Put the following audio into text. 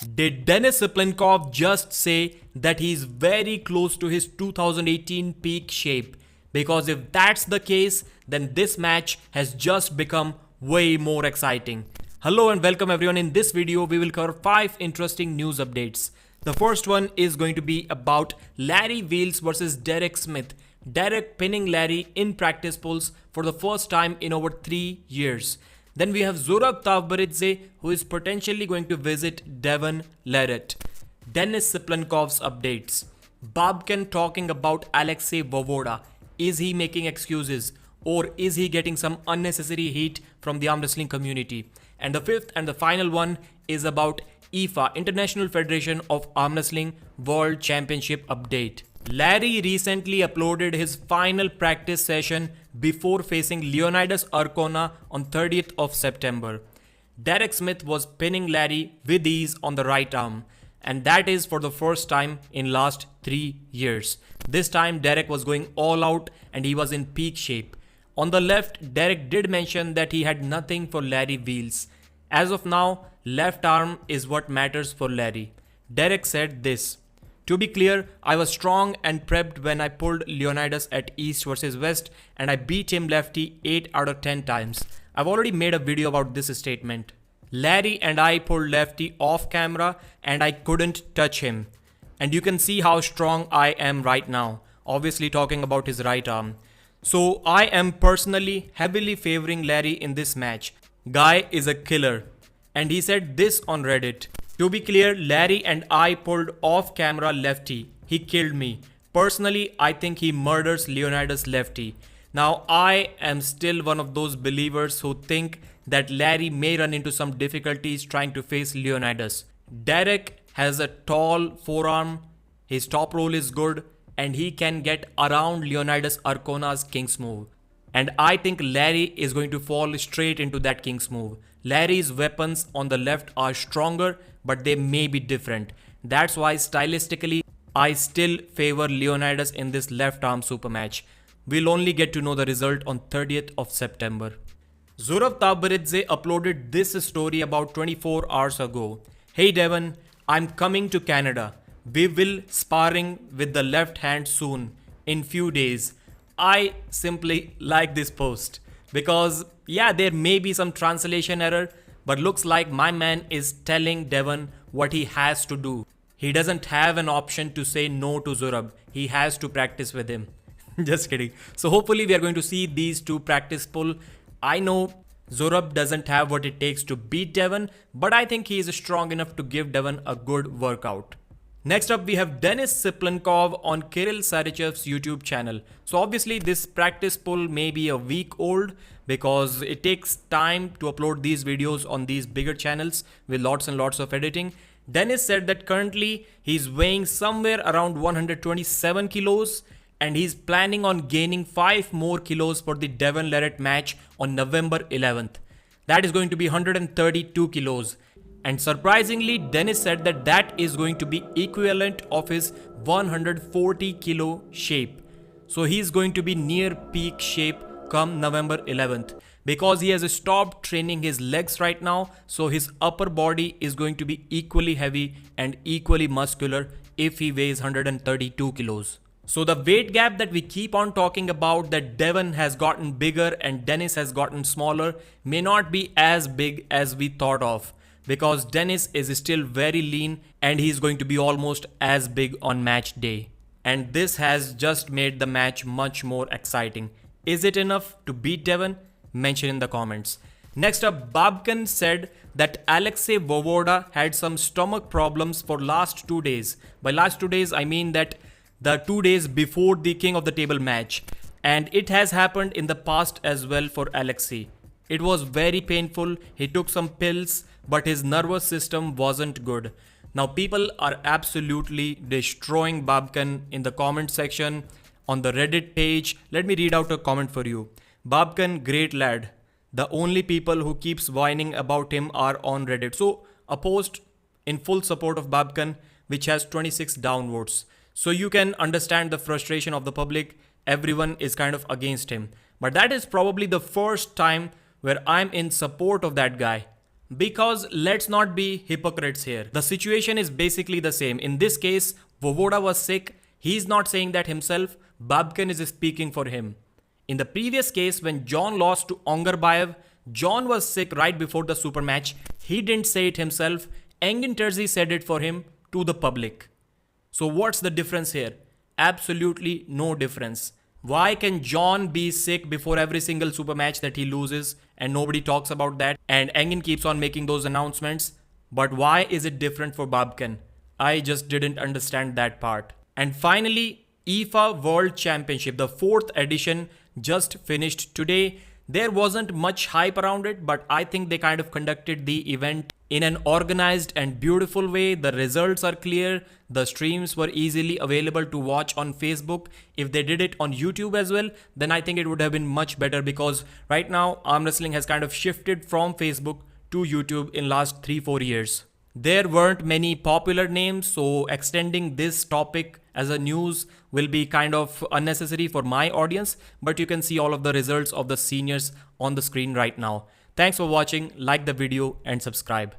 Did Denis Cyplenkov just say that he's very close to his 2018 peak shape? Because if that's the case, then this match has just become way more exciting. Hello and welcome everyone. In this video, we will cover 5 interesting news updates. The first one is going to be about Larry Wheels versus Derek Smith. Derek pinning Larry in practice pulls for the first time in over 3 years. Then we have Zurab who is potentially going to visit Devon Leret. Denis Cyplenkov's updates. Babkan talking about Alexei Voevoda. Is he making excuses or is he getting some unnecessary heat from the arm wrestling community? And the fifth and the final one is about IFA, International Federation of Arm Wrestling World Championship update. Larry recently uploaded his final practice session before facing Leonidas on 30th of September. Derek Smith was pinning Larry with ease on the right arm, and that is for the first time in last 3 years. This time Derek was going all out and he was in peak shape. On the left, Derek did mention that he had nothing for Larry Wheels. As of now, left arm is what matters for Larry. Derek said this: "To be clear, I was strong and prepped when I pulled Leonidas at East versus West and I beat him lefty 8 out of 10 times. I've already made a video about this statement. Larry and I pulled lefty off camera and I couldn't touch him. And you can see how strong I am right now." Obviously talking about his right arm. "So I am personally heavily favoring Larry in this match. Guy is a killer." And he said this on Reddit: "To be clear, Larry and I pulled off camera lefty. He killed me. Personally, I think he murders Leonidas lefty. Now, I am still one of those believers who think that Larry may run into some difficulties trying to face Leonidas. Derek has a tall forearm, his top roll is good, and he can get around Leonidas Arcona's King's move. And I think Larry is going to fall straight into that King's move. Larry's weapons on the left are stronger, but they may be different. That's why stylistically, I still favor Leonidas in this left arm super match. We'll only get to know the result on 30th of September. Zurab uploaded this story about 24 hours ago. "Hey Devon, I'm coming to Canada. We will sparring with the left hand soon, in few days." I simply like this post because yeah, there may be some translation error, but looks like my man is telling Devon what he has to do. He doesn't have an option to say no to Zurab. He has to practice with him. Just kidding. So hopefully we are going to see these two practice pull. I know Zurab doesn't have what it takes to beat Devon, but I think he is strong enough to give Devon a good workout. Next up, we have Denis Cyplenkov on Kirill Sarachev's YouTube channel. So obviously this practice pull may be a week old because it takes time to upload these videos on these bigger channels with lots and lots of editing. Denis said that currently he's weighing somewhere around 127 kilos and he's planning on gaining 5 more kilos for the Devon Leret match on November 11th. That is going to be 132 kilos. And surprisingly, Denis said that that is going to be equivalent of his 140 kilo shape. So he's going to be near peak shape come November 11th. Because he has stopped training his legs right now, so his upper body is going to be equally heavy and equally muscular if he weighs 132 kilos. So the weight gap that we keep on talking about, that Devon has gotten bigger and Denis has gotten smaller, may not be as big as we thought of. Because Denis is still very lean and he's going to be almost as big on match day. And this has just made the match much more exciting. Is it enough to beat Devon? Mention in the comments. Next up, Babkan said that Alexei Voevoda had some stomach problems for last 2 days. By last 2 days, I mean that the 2 days before the King of the Table match. And it has happened in the past as well for Alexei. It was very painful. He took some pills, but his nervous system wasn't good. Now people are absolutely destroying Babkan in the comment section on the Reddit page. Let me read out a comment for you. "Babkan, great lad. The only people who keeps whining about him are on Reddit." So a post in full support of Babkan which has 26 downvotes. So you can understand the frustration of the public. Everyone is kind of against him. But that is probably the first time where I'm in support of that guy. Because let's not be hypocrites here. The situation is basically the same. In this case, Voevoda was sick. He's not saying that himself. Babkin is speaking for him. In the previous case, when John lost to Ongarbayev, John was sick right before the super match. He didn't say it himself. Engin Terzi said it for him to the public. So what's the difference here? Absolutely no difference. Why can John be sick before every single super match that he loses and nobody talks about that, and Engin keeps on making those announcements? But why is it different for Babkin? I just didn't understand that part. And finally, IFA World Championship, the 4th edition, just finished today. There wasn't much hype around it, but I think they kind of conducted the event in an organized and beautiful way. The results are clear. The streams were easily available to watch on Facebook. If they did it on YouTube as well, then I think it would have been much better, because right now arm wrestling has kind of shifted from Facebook to YouTube in last 3-4 years. There weren't many popular names, so extending this topic as a news will be kind of unnecessary for my audience, but you can see all of the results of the seniors on the screen right now. Thanks for watching, like the video and subscribe.